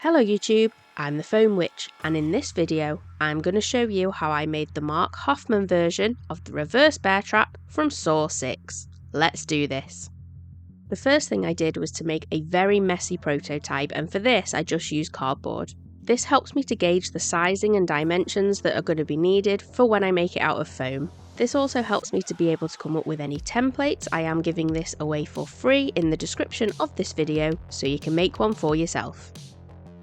Hello YouTube, I'm the Foam Witch, and in this video I'm going to show you how I made the Mark Hoffman version of the Reverse Bear Trap from Saw 6. Let's do this. The first thing I did was to make a very messy prototype, and for this I just used cardboard. This helps me to gauge the sizing and dimensions that are going to be needed for when I make it out of foam. This also helps me to be able to come up with any templates. I am giving this away for free in the description of this video, so you can make one for yourself.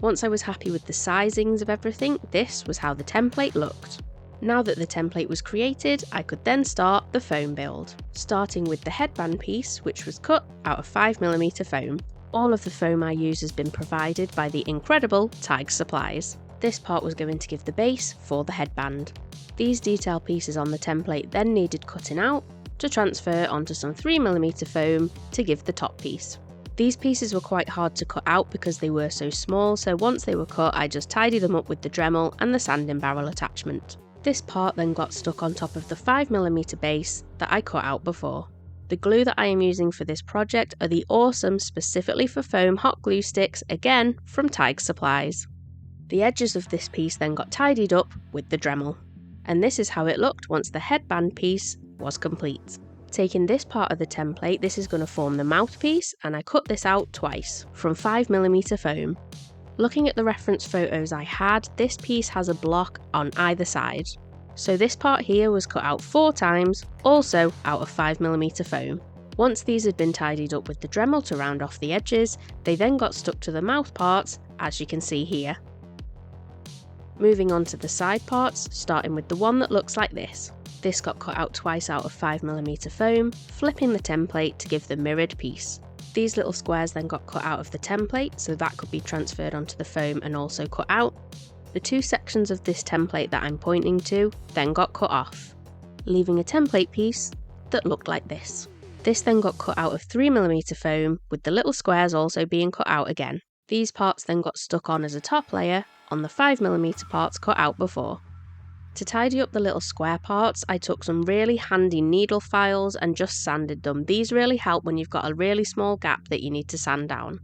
Once I was happy with the sizings of everything, this was how the template looked. Now that the template was created, I could then start the foam build, starting with the headband piece, which was cut out of 5mm foam. All of the foam I use has been provided by the incredible Tige Supplies. This part was going to give the base for the headband. These detail pieces on the template then needed cutting out to transfer onto some 3mm foam to give the top piece. These pieces were quite hard to cut out because they were so small, so once they were cut I just tidied them up with the Dremel and the sanding barrel attachment. This part then got stuck on top of the 5mm base that I cut out before. The glue that I am using for this project are the awesome specifically for foam hot glue sticks, again from Tige Supplies. The edges of this piece then got tidied up with the Dremel. And this is how it looked once the headband piece was complete. Taking this part of the template, this is going to form the mouthpiece, and I cut this out twice from 5mm foam. Looking at the reference photos I had, this piece has a block on either side. So this part here was cut out 4 times, also out of 5mm foam. Once these had been tidied up with the Dremel to round off the edges, they then got stuck to the mouth parts, as you can see here. Moving on to the side parts, starting with the one that looks like this. This got cut out twice out of 5mm foam, flipping the template to give the mirrored piece. These little squares then got cut out of the template, so that could be transferred onto the foam and also cut out. The 2 sections of this template that I'm pointing to then got cut off, leaving a template piece that looked like this. This then got cut out of 3mm foam, with the little squares also being cut out again. These parts then got stuck on as a top layer on the 5mm parts cut out before. To tidy up the little square parts, I took some really handy needle files and just sanded them. These really help when you've got a really small gap that you need to sand down.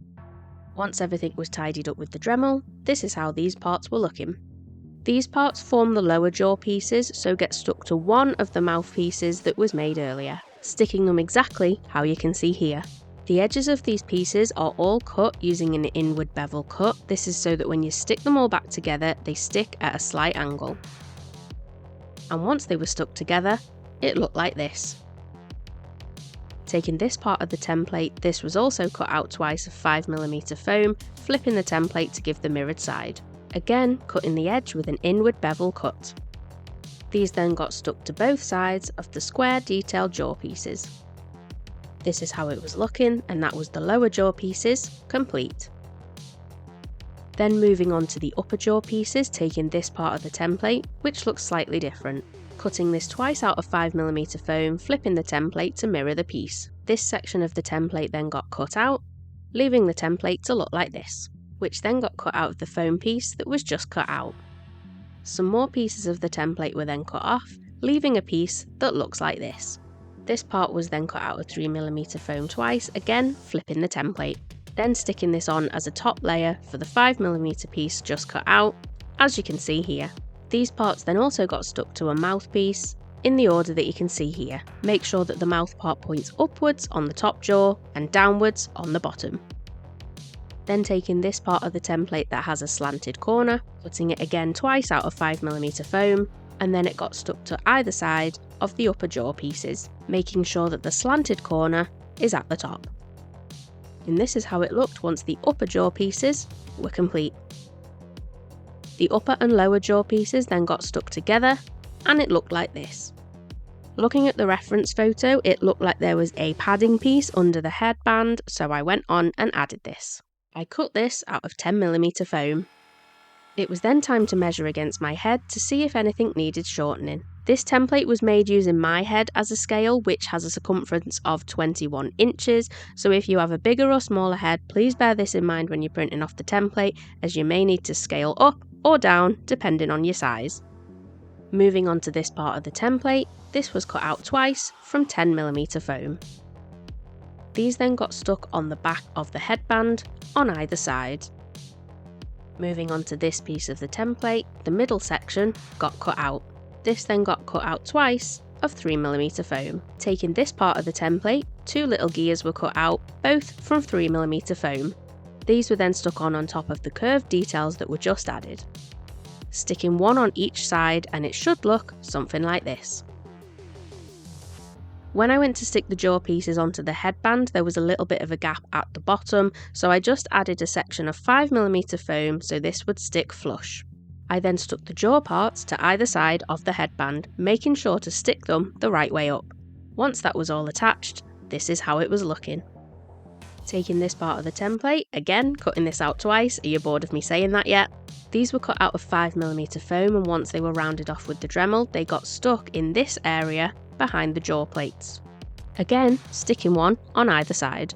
Once everything was tidied up with the Dremel, this is how these parts were looking. These parts form the lower jaw pieces, so get stuck to one of the mouth pieces that was made earlier, sticking them exactly how you can see here. The edges of these pieces are all cut using an inward bevel cut. This is so that when you stick them all back together, they stick at a slight angle. And once they were stuck together, it looked like this. Taking this part of the template, this was also cut out twice of 5mm foam, flipping the template to give the mirrored side. Again, cutting the edge with an inward bevel cut. These then got stuck to both sides of the square detailed jaw pieces. This is how it was looking, and that was the lower jaw pieces complete. Then moving on to the upper jaw pieces, taking this part of the template, which looks slightly different. Cutting this twice out of 5mm foam, flipping the template to mirror the piece. This section of the template then got cut out, leaving the template to look like this, which then got cut out of the foam piece that was just cut out. Some more pieces of the template were then cut off, leaving a piece that looks like this. This part was then cut out of 3mm foam twice, again flipping the template. Then sticking this on as a top layer for the 5mm piece just cut out, as you can see here. These parts then also got stuck to a mouthpiece in the order that you can see here. Make sure that the mouth part points upwards on the top jaw and downwards on the bottom. Then taking this part of the template that has a slanted corner, cutting it again twice out of 5mm foam, and then it got stuck to either side of the upper jaw pieces, making sure that the slanted corner is at the top. And this is how it looked once the upper jaw pieces were complete. The upper and lower jaw pieces then got stuck together, and it looked like this. Looking at the reference photo, it looked like there was a padding piece under the headband, so I went on and added this. I cut this out of 10mm foam. It was then time to measure against my head to see if anything needed shortening. This template was made using my head as a scale, which has a circumference of 21 inches, so if you have a bigger or smaller head, please bear this in mind when you're printing off the template, as you may need to scale up or down depending on your size. Moving on to this part of the template, this was cut out twice from 10mm foam. These then got stuck on the back of the headband on either side. Moving on to this piece of the template, the middle section got cut out. This then got cut out twice of 3mm foam. Taking this part of the template, 2 little gears were cut out, both from 3mm foam. These were then stuck on top of the curved details that were just added. Sticking one on each side, and it should look something like this. When I went to stick the jaw pieces onto the headband, there was a little bit of a gap at the bottom, so I just added a section of 5mm foam so this would stick flush. I then stuck the jaw parts to either side of the headband, making sure to stick them the right way up. Once that was all attached, this is how it was looking. Taking this part of the template, again cutting this out twice, are you bored of me saying that yet? These were cut out of 5mm foam, and once they were rounded off with the Dremel, they got stuck in this area behind the jaw plates. Again, sticking one on either side.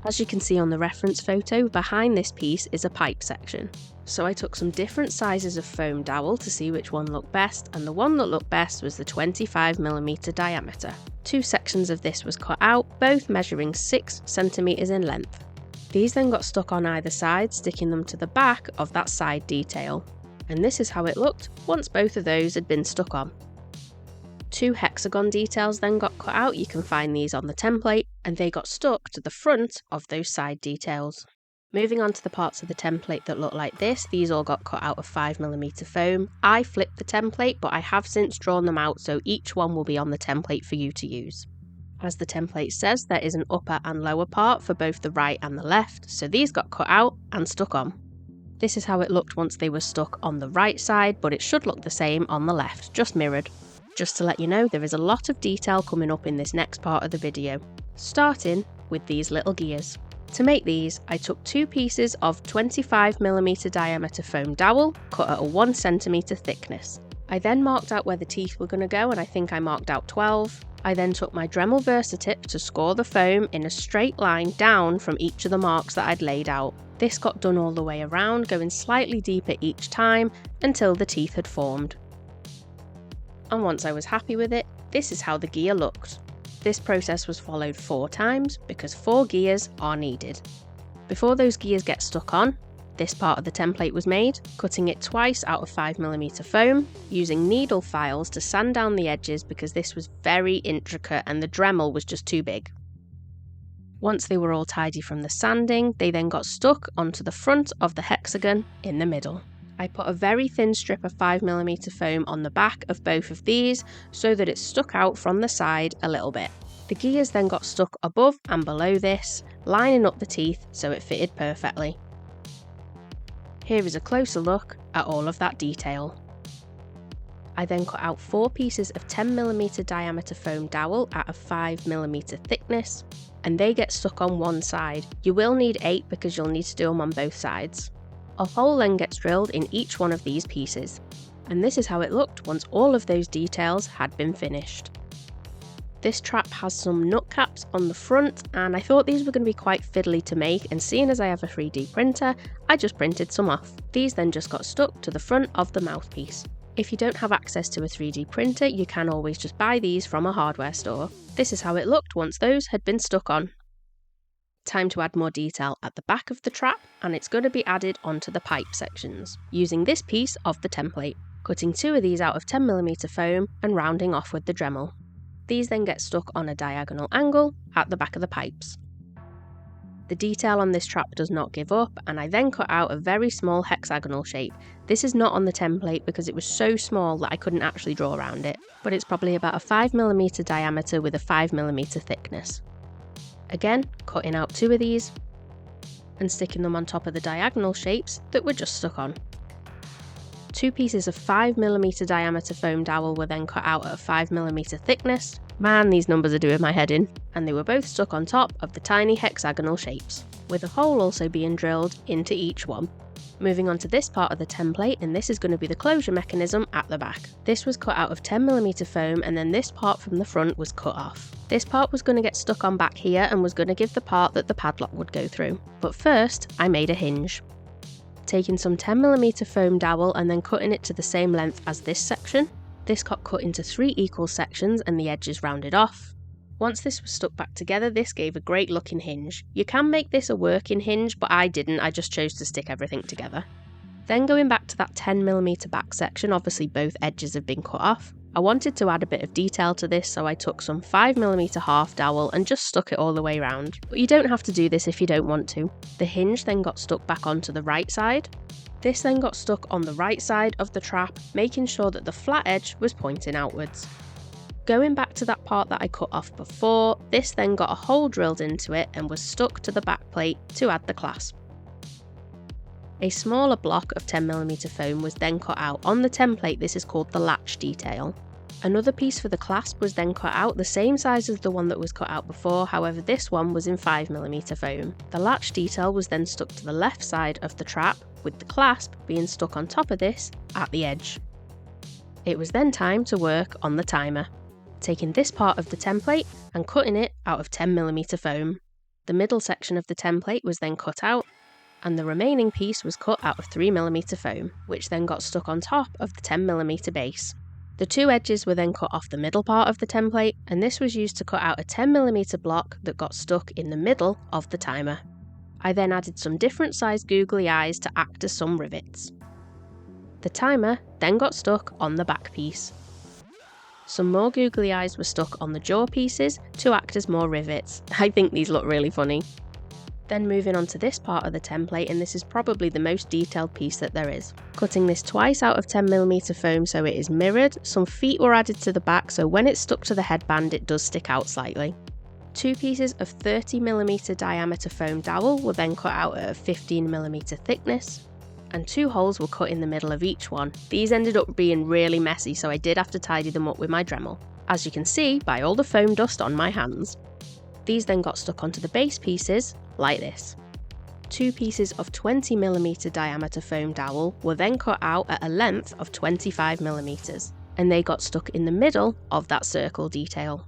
As you can see on the reference photo, behind this piece is a pipe section. So I took some different sizes of foam dowel to see which one looked best, and the one that looked best was the 25mm diameter. 2 sections of this was cut out, both measuring 6cm in length. These then got stuck on either side, sticking them to the back of that side detail. And this is how it looked once both of those had been stuck on. 2 hexagon details then got cut out, you can find these on the template, and they got stuck to the front of those side details. Moving on to the parts of the template that look like this, these all got cut out of 5mm foam. I flipped the template, but I have since drawn them out, so each one will be on the template for you to use. As the template says, there is an upper and lower part for both the right and the left, so these got cut out and stuck on. This is how it looked once they were stuck on the right side, but it should look the same on the left, just mirrored. Just to let you know, there is a lot of detail coming up in this next part of the video, starting with these little gears. To make these, I took 2 pieces of 25mm diameter foam dowel, cut at a 1cm thickness. I then marked out where the teeth were going to go, and I think I marked out 12. I then took my Dremel Versatip to score the foam in a straight line down from each of the marks that I'd laid out. This got done all the way around, going slightly deeper each time until the teeth had formed. And once I was happy with it, this is how the gear looked. This process was followed 4 times because 4 gears are needed. Before those gears get stuck on, this part of the template was made, cutting it twice out of 5mm foam, using needle files to sand down the edges because this was very intricate and the Dremel was just too big. Once they were all tidy from the sanding, they then got stuck onto the front of the hexagon in the middle. I put a very thin strip of 5mm foam on the back of both of these so that it stuck out from the side a little bit. The gears then got stuck above and below this, lining up the teeth so it fitted perfectly. Here is a closer look at all of that detail. I then cut out 4 pieces of 10mm diameter foam dowel at a 5mm thickness, and they get stuck on one side. You will need 8 because you'll need to do them on both sides. A hole then gets drilled in each one of these pieces, and this is how it looked once all of those details had been finished. This trap has some nut caps on the front, and I thought these were going to be quite fiddly to make, and seeing as I have a 3D printer, I just printed some off. These then just got stuck to the front of the mouthpiece. If you don't have access to a 3D printer, you can always just buy these from a hardware store. This is how it looked once those had been stuck on. Time to add more detail at the back of the trap, and it's going to be added onto the pipe sections, using this piece of the template, cutting 2 of these out of 10mm foam and rounding off with the Dremel. These then get stuck on a diagonal angle at the back of the pipes. The detail on this trap does not give up, and I then cut out a very small hexagonal shape. This is not on the template because it was so small that I couldn't actually draw around it, but it's probably about a 5mm diameter with a 5mm thickness. Again, cutting out 2 of these and sticking them on top of the diagonal shapes that were just stuck on. 2 pieces of 5mm diameter foam dowel were then cut out at a 5mm thickness. Man, these numbers are doing my head in. And they were both stuck on top of the tiny hexagonal shapes, with a hole also being drilled into each one. Moving on to this part of the template, and this is going to be the closure mechanism at the back. This was cut out of 10mm foam, and then this part from the front was cut off. This part was going to get stuck on back here and was going to give the part that the padlock would go through. But first, I made a hinge. Taking some 10mm foam dowel and then cutting it to the same length as this section. This got cut into 3 equal sections and the edges rounded off. Once this was stuck back together, this gave a great looking hinge. You can make this a working hinge, but I didn't, I just chose to stick everything together. Then going back to that 10mm back section, obviously both edges have been cut off. I wanted to add a bit of detail to this, so I took some 5mm half dowel and just stuck it all the way around. But you don't have to do this if you don't want to. The hinge then got stuck back onto the right side. This then got stuck on the right side of the trap, making sure that the flat edge was pointing outwards. Going back to that part that I cut off before, this then got a hole drilled into it and was stuck to the back plate to add the clasp. A smaller block of 10mm foam was then cut out. On the template, this is called the latch detail. Another piece for the clasp was then cut out, the same size as the one that was cut out before, however this one was in 5mm foam. The latch detail was then stuck to the left side of the trap, with the clasp being stuck on top of this at the edge. It was then time to work on the timer, taking this part of the template and cutting it out of 10mm foam. The middle section of the template was then cut out, and the remaining piece was cut out of 3mm foam, which then got stuck on top of the 10mm base. The two edges were then cut off the middle part of the template, and this was used to cut out a 10mm block that got stuck in the middle of the timer. I then added some different sized googly eyes to act as some rivets. The timer then got stuck on the back piece. Some more googly eyes were stuck on the jaw pieces to act as more rivets. I think these look really funny. Then moving on to this part of the template, and this is probably the most detailed piece that there is. Cutting this twice out of 10mm foam so it is mirrored, some feet were added to the back so when it's stuck to the headband it does stick out slightly. Two pieces of 30mm diameter foam dowel were then cut out at a 15mm thickness, and two holes were cut in the middle of each one. These ended up being really messy, so I did have to tidy them up with my Dremel, as you can see by all the foam dust on my hands. These then got stuck onto the base pieces, like this. Two pieces of 20mm diameter foam dowel were then cut out at a length of 25mm, and they got stuck in the middle of that circle detail.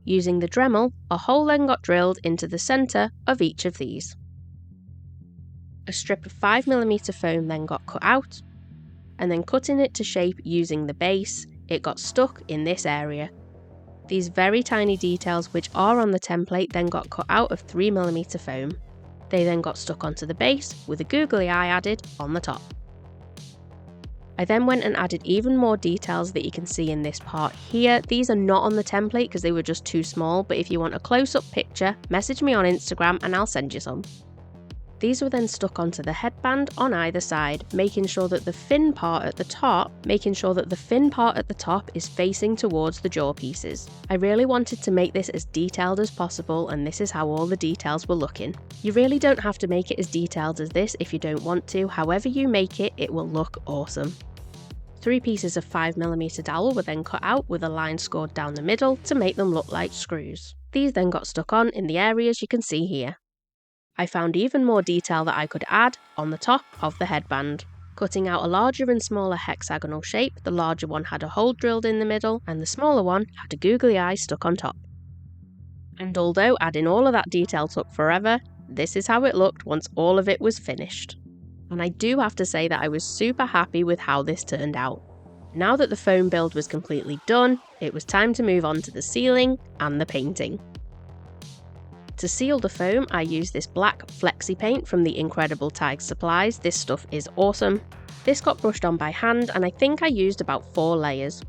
Using the Dremel, a hole then got drilled into the centre of each of these. A strip of 5mm foam then got cut out, and then cutting it to shape using the base, it got stuck in this area. These very tiny details which are on the template then got cut out of 3mm foam. They then got stuck onto the base with a googly eye added on the top. I then went and added even more details that you can see in this part here. These are not on the template because they were just too small, but if you want a close-up picture, message me on Instagram and I'll send you some. These were then stuck onto the headband on either side, making sure that the fin part at the top is facing towards the jaw pieces. I really wanted to make this as detailed as possible, and this is how all the details were looking. You really don't have to make it as detailed as this if you don't want to. However you make it, it will look awesome. Three pieces of 5mm dowel were then cut out with a line scored down the middle to make them look like screws. These then got stuck on in the areas you can see here. I found even more detail that I could add on the top of the headband. Cutting out a larger and smaller hexagonal shape, the larger one had a hole drilled in the middle and the smaller one had a googly eye stuck on top. And although adding all of that detail took forever, this is how it looked once all of it was finished. And I do have to say that I was super happy with how this turned out. Now that the foam build was completely done, it was time to move on to the sealing and the painting. To seal the foam, I used this black flexi paint from the Incredible Tide Supplies. This stuff is awesome. This got brushed on by hand and I think I used about 4 layers.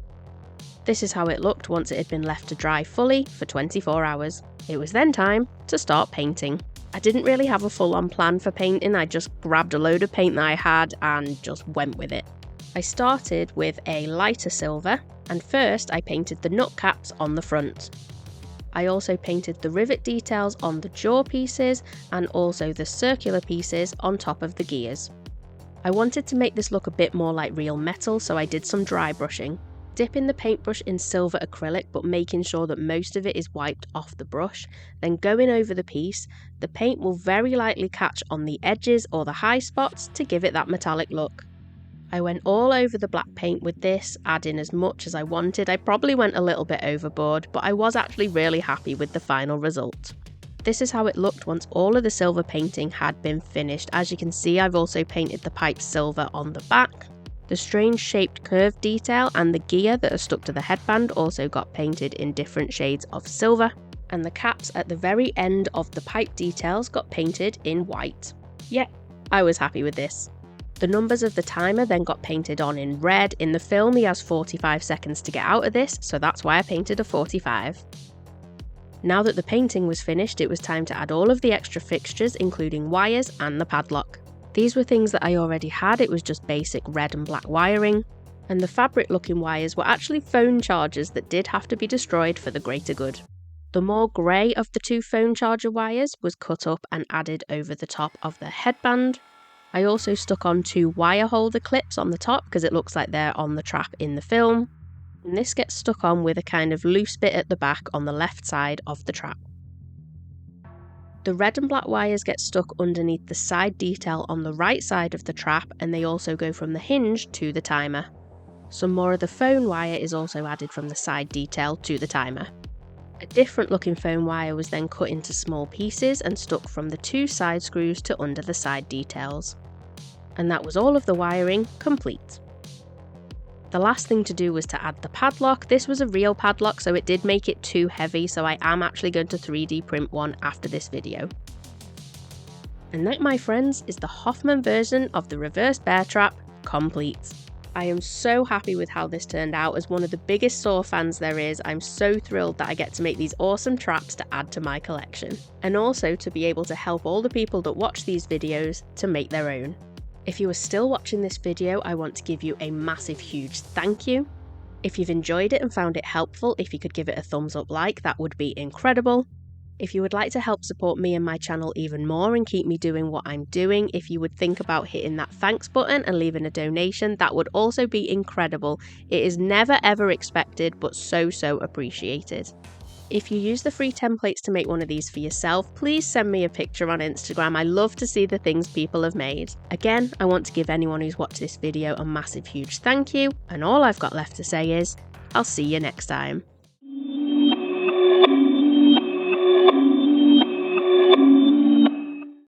This is how it looked once it had been left to dry fully for 24 hours. It was then time to start painting. I didn't really have a full-on plan for painting, I just grabbed a load of paint that I had and just went with it. I started with a lighter silver, and first I painted the nut caps on the front. I also painted the rivet details on the jaw pieces and also the circular pieces on top of the gears. I wanted to make this look a bit more like real metal, so I did some dry brushing. Dipping the paintbrush in silver acrylic but making sure that most of it is wiped off the brush, then going over the piece, the paint will very lightly catch on the edges or the high spots to give it that metallic look. I went all over the black paint with this, adding as much as I wanted. I probably went a little bit overboard, but I was actually really happy with the final result. This is how it looked once all of the silver painting had been finished. As you can see, I've also painted the pipes silver on the back. The strange shaped curved detail and the gear that are stuck to the headband also got painted in different shades of silver, and the caps at the very end of the pipe details got painted in white. Yeah, I was happy with this. The numbers of the timer then got painted on in red. In the film he has 45 seconds to get out of this, so that's why I painted a 45. Now that the painting was finished, it was time to add all of the extra fixtures, including wires and the padlock. These were things that I already had, it was just basic red and black wiring, and the fabric looking wires were actually phone chargers that did have to be destroyed for the greater good. The more grey of the two phone charger wires was cut up and added over the top of the headband. I also stuck on 2 wire holder clips on the top because it looks like they're on the trap in the film. And this gets stuck on with a kind of loose bit at the back on the left side of the trap. The red and black wires get stuck underneath the side detail on the right side of the trap, and they also go from the hinge to the timer. Some more of the phone wire is also added from the side detail to the timer. A different looking phone wire was then cut into small pieces and stuck from the 2 side screws to under the side details. And that was all of the wiring complete. The last thing to do was to add the padlock. This was a real padlock, so it did make it too heavy, so I am actually going to 3D print one after this video. And that, my friends, is the Hoffman version of the Reverse Bear Trap complete. I am so happy with how this turned out. As one of the biggest Saw fans there is, I'm so thrilled that I get to make these awesome traps to add to my collection, and also to be able to help all the people that watch these videos to make their own. If you are still watching this video, I want to give you a massive huge thank you. If you've enjoyed it and found it helpful, if you could give it a thumbs up like, that would be incredible. If you would like to help support me and my channel even more and keep me doing what I'm doing, if you would think about hitting that thanks button and leaving a donation, that would also be incredible. It is never ever expected, but so appreciated. If you use the free templates to make one of these for yourself, please send me a picture on Instagram. I love to see the things people have made. Again, I want to give anyone who's watched this video a massive huge thank you, and all I've got left to say is, I'll see you next time.